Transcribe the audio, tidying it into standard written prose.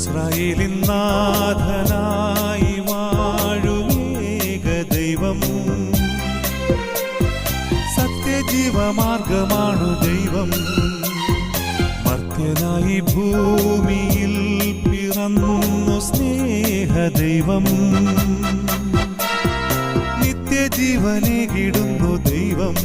ഇസ്രായേലിൻ നാഥനായി വാഴുമേക ദൈവം, സത്യജീവമാർഗമാണു ദൈവം. മർത്യനായി ഭൂമിയിൽ പിറന്നു സ്നേഹദൈവം, നിത്യജീവനെ കിടുന്നു ദൈവം.